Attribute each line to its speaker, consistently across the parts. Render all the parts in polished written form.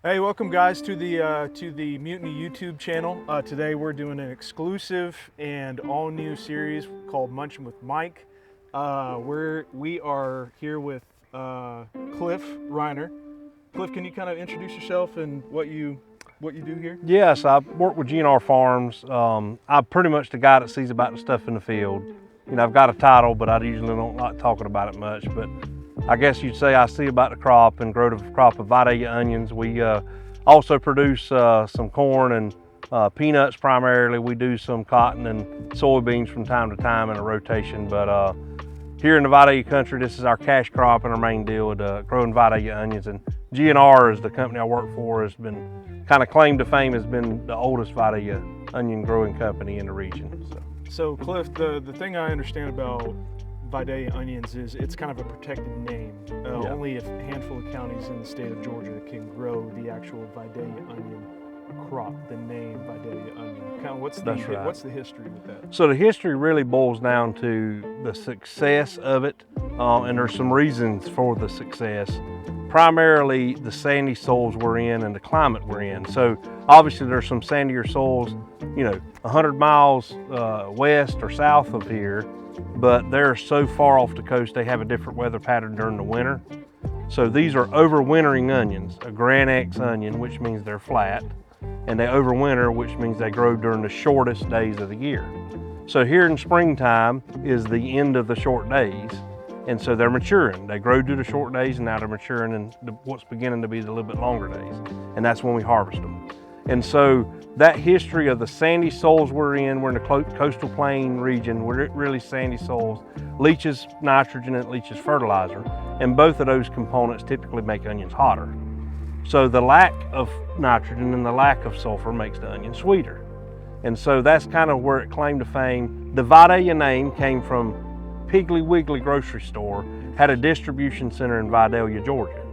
Speaker 1: Hey, welcome guys to the Mutiny YouTube channel. Today we're doing an exclusive and all new series called Munchin with Mike. We are here with Cliff Riner. Cliff, can you kind of introduce yourself and what you do here?
Speaker 2: Yes, I work with G&R Farms. I'm pretty much the guy that sees about the stuff in the field. You know, I've got a title, but I usually don't like talking about it much. But I guess you'd say I see about the crop and grow the crop of Vidalia onions. We also produce some corn and peanuts primarily. We do some cotton and soybeans from time to time in a rotation. But here in the Vidalia country, this is our cash crop and our main deal with growing Vidalia onions. And G&R is the company I work for, has been kind of claim to fame has been the oldest Vidalia onion growing company in the region.
Speaker 1: So Cliff, the thing I understand about Vidalia onions is it's kind of a protected name. Only a handful of counties in the state of Georgia can grow the actual Vidalia onion crop, the name Vidalia onion. Kind of what's the history with that?
Speaker 2: So the history really boils down to the success of it, and there's some reasons for the success. Primarily the sandy soils we're in and the climate we're in. So obviously there's some sandier soils, you know, 100 miles west or south of here, but they're so far off the coast they have a different weather pattern during the winter. So these are overwintering onions, a Grand X onion, which means they're flat, and they overwinter, which means they grow during the shortest days of the year. So here in springtime is the end of the short days, and so they're maturing. They grow due to short days, and now they're maturing in what's beginning to be the little bit longer days, and that's when we harvest them. And so that history of the sandy soils we're in the coastal plain region, we're really sandy soils, leaches nitrogen and it leaches fertilizer, and both of those components typically make onions hotter. So the lack of nitrogen and the lack of sulfur makes the onion sweeter. And so that's kind of where it claimed to fame. The Vidalia name came from Piggly Wiggly grocery store, had a distribution center in Vidalia, Georgia.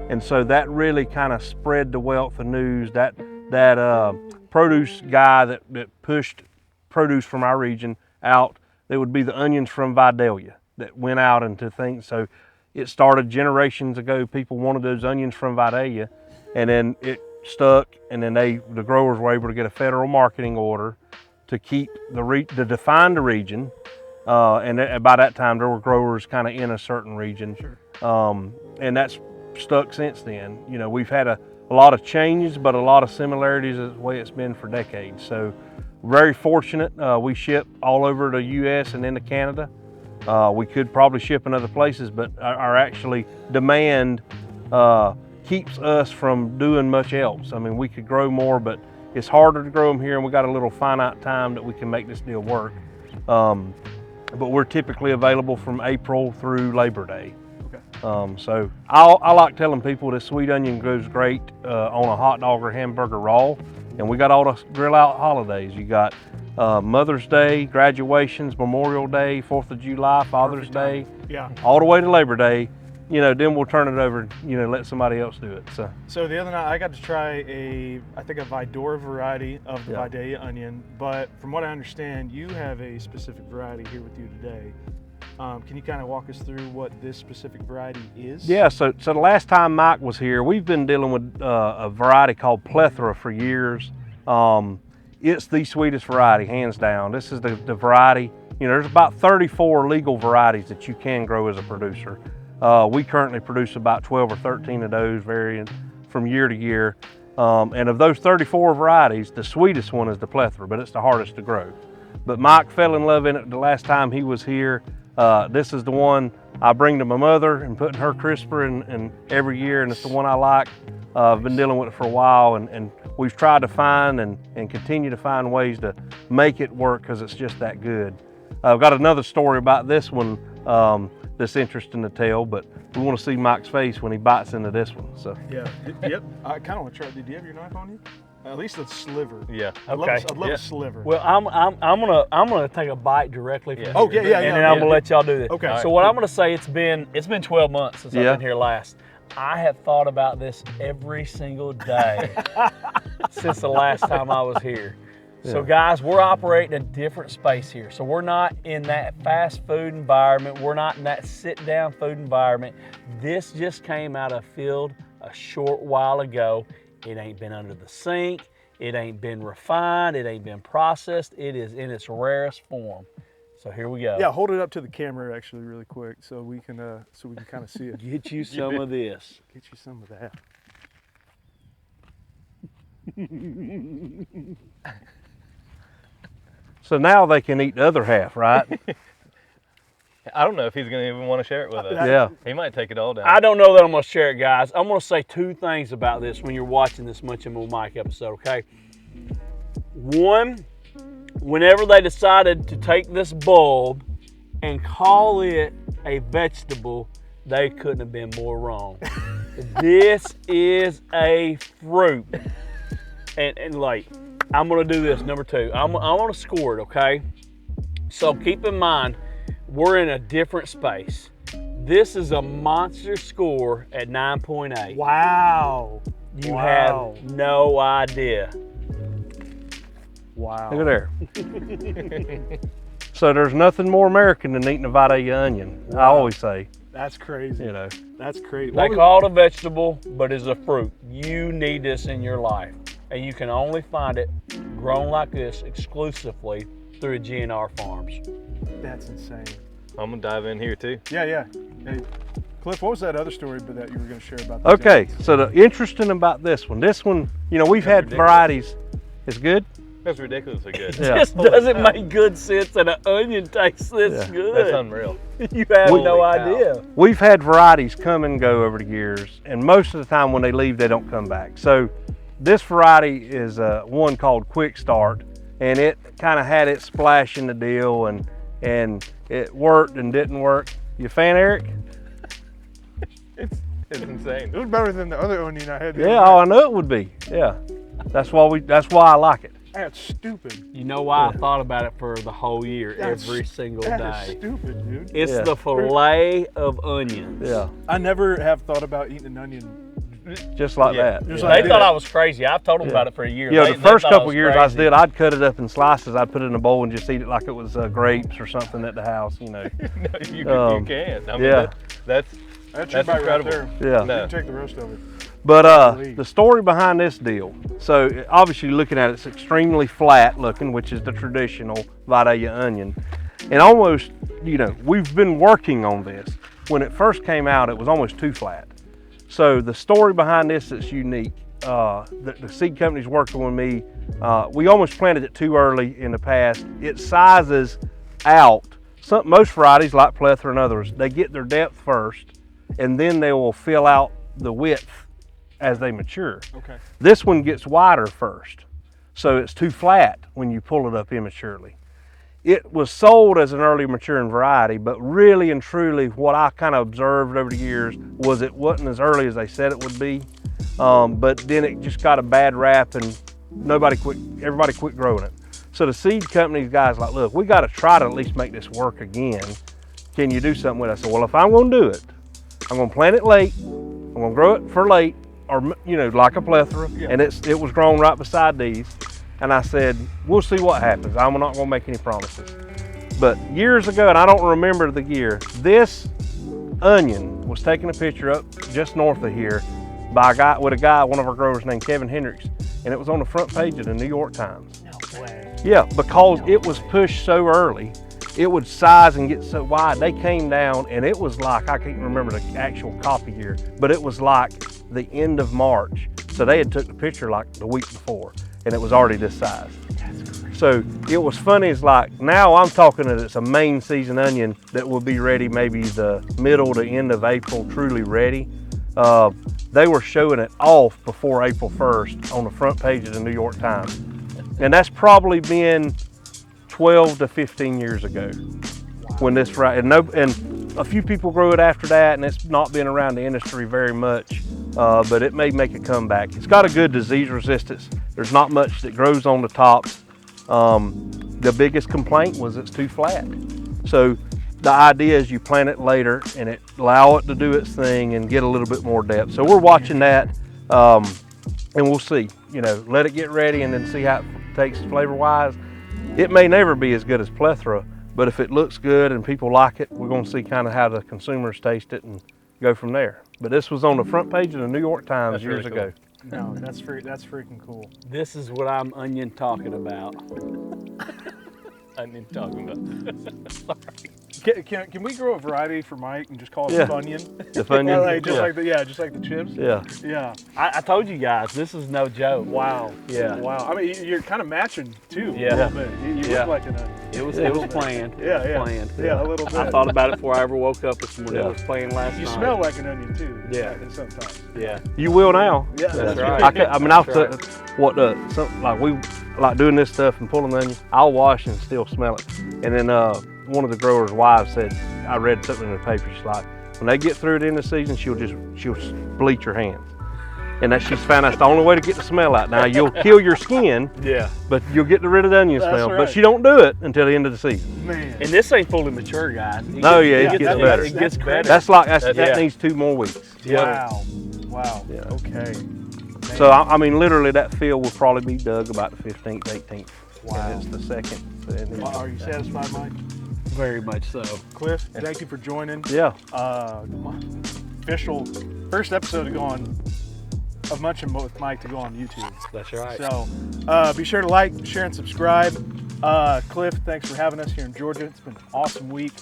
Speaker 2: And so that really kind of spread the wealth of news. That produce guy that pushed produce from our region out, there would be the onions from Vidalia that went out into things. So it started generations ago. People wanted those onions from Vidalia, and then it stuck, and then the growers were able to get a federal marketing order to keep to define the region. And by that time, there were growers kind of in a certain region.
Speaker 1: Sure.
Speaker 2: And that's stuck since then. You know, we've had a lot of changes, but a lot of similarities is the way it's been for decades. So very fortunate. We ship all over the US and into Canada. We could probably ship in other places, but our actually demand keeps us from doing much else. I mean, we could grow more, but it's harder to grow them here, and we got a little finite time that we can make this deal work. But we're typically available from April through Labor Day.
Speaker 1: Okay.
Speaker 2: So I like telling people that sweet onion goes great on a hot dog or hamburger raw, and we got all the grill out holidays. You got Mother's Day, graduations, Memorial Day, 4th of July, Father's Day,
Speaker 1: Yeah.
Speaker 2: all the way to Labor Day. You know, then we'll turn it over, you know, let somebody else do it.
Speaker 1: So the other night I got to try I think a Vidora variety of the Vidalia onion, but from what I understand, you have a specific variety here with you today. Can you kind of walk us through what this specific variety is?
Speaker 2: Yeah, so the last time Mike was here, we've been dealing with a variety called Plethora for years. It's the sweetest variety, hands down. This is the variety, you know, there's about 34 legal varieties that you can grow as a producer. We currently produce about 12 or 13 of those, varying from year to year. And of those 34 varieties, the sweetest one is the Plethora, but it's the hardest to grow. But Mike fell in love in it the last time he was here. This is the one I bring to my mother and put in her crisper and every year, and it's the one I like. I've been dealing with it for a while, and we've tried to find and continue to find ways to make it work because it's just that good. I've got another story about this one that's interesting to tell, but we want to see Mike's face when he bites into this one. So
Speaker 1: Yeah. Yep. I kind of want to try. Do you have your knife on you? At least a sliver.
Speaker 2: yeah,
Speaker 1: I'd love a sliver.
Speaker 3: Well, I'm gonna take a bite directly from
Speaker 1: Oh,
Speaker 3: here,
Speaker 1: yeah,
Speaker 3: and then I'm gonna let y'all do this.
Speaker 1: Okay.
Speaker 3: So what I'm gonna say, it's been 12 months since I've been here last. I have thought about this every single day since the last time I was here. So guys, we're operating a different space here. So we're not in that fast food environment. We're not in that sit down food environment. This just came out of field a short while ago. It ain't been under the sink. It ain't been refined. It ain't been processed. It is in its rarest form. So here we go.
Speaker 1: Yeah, hold it up to the camera actually really quick so we can kind of see it.
Speaker 3: Get you some of this.
Speaker 1: Get you some of that.
Speaker 2: So now they can eat the other half, right?
Speaker 4: I don't know if he's going to even want to share it with us.
Speaker 2: Yeah.
Speaker 4: He might take it all down.
Speaker 3: I don't know that I'm going to share it, guys. I'm going to say two things about this when you're watching this Munchin with Mike episode, okay? One, whenever they decided to take this bulb and call it a vegetable, they couldn't have been more wrong. This is a fruit. And like, I'm going to do this, number two. I'm going to score it, okay? So keep in mind, we're in a different space. This is a monster score at 9.8.
Speaker 1: Wow.
Speaker 3: You have no idea.
Speaker 1: Wow.
Speaker 2: Look at there. So there's nothing more American than eating a Vidalia onion. I always say,
Speaker 1: That's crazy.
Speaker 2: you know.
Speaker 1: That's crazy.
Speaker 3: They call it a vegetable, but it's a fruit. You need this in your life. And you can only find it grown like this exclusively through G&R Farms.
Speaker 1: That's insane.
Speaker 4: I'm going to dive in here too.
Speaker 1: Yeah. Hey, Cliff, what was that other story that you were going to share about?
Speaker 2: Okay, so the interesting about this one, you know, we've had
Speaker 4: ridiculous.
Speaker 2: varieties. It's good?
Speaker 4: That's ridiculously good.
Speaker 2: Yeah.
Speaker 3: This doesn't make good sense that an onion tastes this
Speaker 2: Yeah.
Speaker 3: good.
Speaker 4: That's unreal.
Speaker 3: You have
Speaker 2: Holy
Speaker 3: no
Speaker 4: cow.
Speaker 3: idea.
Speaker 2: We've had varieties come and go over the years, and most of the time when they leave, they don't come back. So this variety is one called Quick Start, and it kind of had its splash in the deal, and it worked and didn't work. You a fan, Eric?
Speaker 4: It's insane.
Speaker 1: It was better than the other onion I had.
Speaker 2: Yeah, oh, I know it would be. Yeah, that's why I like it.
Speaker 1: That's stupid.
Speaker 3: You know why I thought about it for the whole year, every single
Speaker 1: That
Speaker 3: day.
Speaker 1: is stupid, dude.
Speaker 3: It's
Speaker 2: Yeah.
Speaker 3: the fillet of onions.
Speaker 2: Yeah,
Speaker 1: I never have thought about eating an onion.
Speaker 2: just like
Speaker 4: Yeah.
Speaker 2: that.
Speaker 1: Just
Speaker 2: Yeah.
Speaker 1: like
Speaker 3: They thought I was crazy. I've told them about it for a year.
Speaker 2: Yeah,
Speaker 3: They-
Speaker 2: the
Speaker 3: they
Speaker 2: first
Speaker 3: thought I
Speaker 2: couple
Speaker 3: was
Speaker 2: years
Speaker 3: crazy.
Speaker 2: I'd cut it up in slices. I'd put it in a bowl and just eat it like it was grapes or something at the house, you know.
Speaker 4: No, you
Speaker 2: Um,
Speaker 4: can. I mean,
Speaker 2: yeah.
Speaker 4: that's
Speaker 1: That's your bite
Speaker 4: incredible.
Speaker 1: right there.
Speaker 2: Yeah.
Speaker 1: You
Speaker 4: No.
Speaker 1: can take the rest of it.
Speaker 2: But the story behind this deal, so obviously looking at it, it's extremely flat looking, which is the traditional Vidalia onion. And almost, you know, we've been working on this. When it first came out, it was almost too flat. So the story behind this is unique. The seed company's working with me. We almost planted it too early in the past. It sizes out. Most varieties like plethora and others, they get their depth first, and then they will fill out the width as they mature.
Speaker 1: Okay.
Speaker 2: This one gets wider first, so it's too flat when you pull it up immaturely. It was sold as an early maturing variety, but really and truly what I kind of observed over the years was it wasn't as early as they said it would be, but then it just got a bad rap and everybody quit growing it. So the seed company's guys like, look, we got to try to at least make this work again. Can you do something with it? I said, well, if I'm going to do it, I'm going to plant it late, I'm going to grow it for late, or, you know, like a plethora, and it was grown right beside these. And I said, we'll see what happens. I'm not going to make any promises. But years ago, and I don't remember the year, this onion was taking a picture up just north of here by one of our growers named Kevin Hendricks, and it was on the front page of the New York Times.
Speaker 1: No way.
Speaker 2: Yeah, because it was pushed so early, it would size and get so wide. They came down, and it was like, I can't remember the actual copy year, but it was like the end of March. So they had took the picture like the week before, and it was already this size. So it was funny, it's like, now I'm talking that it's a main season onion that will be ready maybe the middle to end of April, truly ready. They were showing it off before April 1st on the front page of the New York Times. And that's probably been 12 to 15 years ago when this, and a few people grew it after that, and it's not been around the industry very much, but it may make a comeback. It's got a good disease resistance. There's not much that grows on the tops. The biggest complaint was it's too flat. So the idea is you plant it later and allow it to do its thing and get a little bit more depth. So we're watching that, and we'll see, you know, let it get ready and then see how it takes flavor-wise. It may never be as good as plethora, but if it looks good and people like it, we're gonna see kind of how the consumers taste it and go from there. But this was on the front page of the New York Times
Speaker 4: That's
Speaker 2: years
Speaker 4: really cool.
Speaker 2: ago.
Speaker 1: No, that's freaking cool.
Speaker 3: This is what I'm onion talking about.
Speaker 4: Onion talking about.
Speaker 3: Sorry.
Speaker 1: Can we grow a variety for Mike and just call it
Speaker 2: Yeah.
Speaker 1: Funyun?
Speaker 2: The Funyun?
Speaker 1: Like, just
Speaker 2: Yeah.
Speaker 1: like just like the chips.
Speaker 2: Yeah.
Speaker 1: Yeah.
Speaker 3: I told you guys, this is no joke.
Speaker 1: Wow.
Speaker 3: Yeah.
Speaker 1: Wow. I mean, you're kind of matching too.
Speaker 3: Yeah.
Speaker 1: A little bit. You
Speaker 3: Yeah.
Speaker 1: look like an onion.
Speaker 3: It was planned.
Speaker 1: Yeah,
Speaker 3: It
Speaker 1: yeah.
Speaker 3: was planned.
Speaker 1: Yeah, a little bit.
Speaker 3: I thought about it before I ever woke up this morning.
Speaker 2: Yeah.
Speaker 3: It was planned last
Speaker 1: You
Speaker 3: night.
Speaker 1: smell like an onion too.
Speaker 3: Yeah.
Speaker 1: Sometimes.
Speaker 3: Yeah.
Speaker 2: You will now.
Speaker 1: Yeah,
Speaker 3: That's right.
Speaker 2: I mean, I'll
Speaker 3: That's
Speaker 2: something like we like doing this stuff and pulling onions. I'll wash and still smell it. And then one of the growers' wives said, I read something in the paper. She's like, when they get through it in the season, she'll bleach her hands. And that she's found that's the only way to get the smell out. Now you'll kill your skin,
Speaker 3: Yeah.
Speaker 2: but you'll get rid of the onion
Speaker 1: That's
Speaker 2: smell.
Speaker 1: right.
Speaker 2: But she don't do it until the end of the season.
Speaker 1: Man.
Speaker 3: And this ain't fully mature, guys.
Speaker 2: No, yeah, it gets better.
Speaker 3: It gets better.
Speaker 2: That's that
Speaker 3: Yeah.
Speaker 2: needs 2 more weeks.
Speaker 1: Wow. Wow.
Speaker 2: Yeah.
Speaker 1: Okay.
Speaker 2: So I mean, literally, that field will probably be dug about the 15th, 18th.
Speaker 1: Wow.
Speaker 2: And it's the second. And then-
Speaker 1: Are you satisfied, Mike?
Speaker 3: Very much so.
Speaker 1: Cliff, thank you for joining.
Speaker 2: Yeah.
Speaker 1: Official first episode of Munchin with Mike to go on YouTube.
Speaker 3: That's right.
Speaker 1: So be sure to like, share, and subscribe. Cliff, thanks for having us here in Georgia. It's been an awesome week.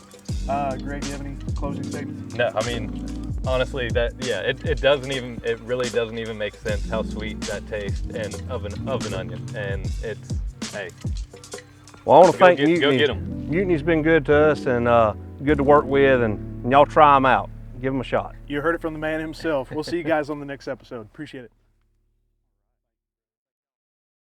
Speaker 1: Greg, do you have any closing statements?
Speaker 4: No, I mean, honestly, it really doesn't even make sense how sweet that tastes and of an onion. And it's, hey.
Speaker 2: Well, I want to thank
Speaker 4: Go
Speaker 2: Mutiny.
Speaker 4: get 'em.
Speaker 2: Mutiny's been good to us and good to work with, and y'all try them out. Give them a shot.
Speaker 1: You heard it from the man himself. We'll see you guys on the next episode. Appreciate it.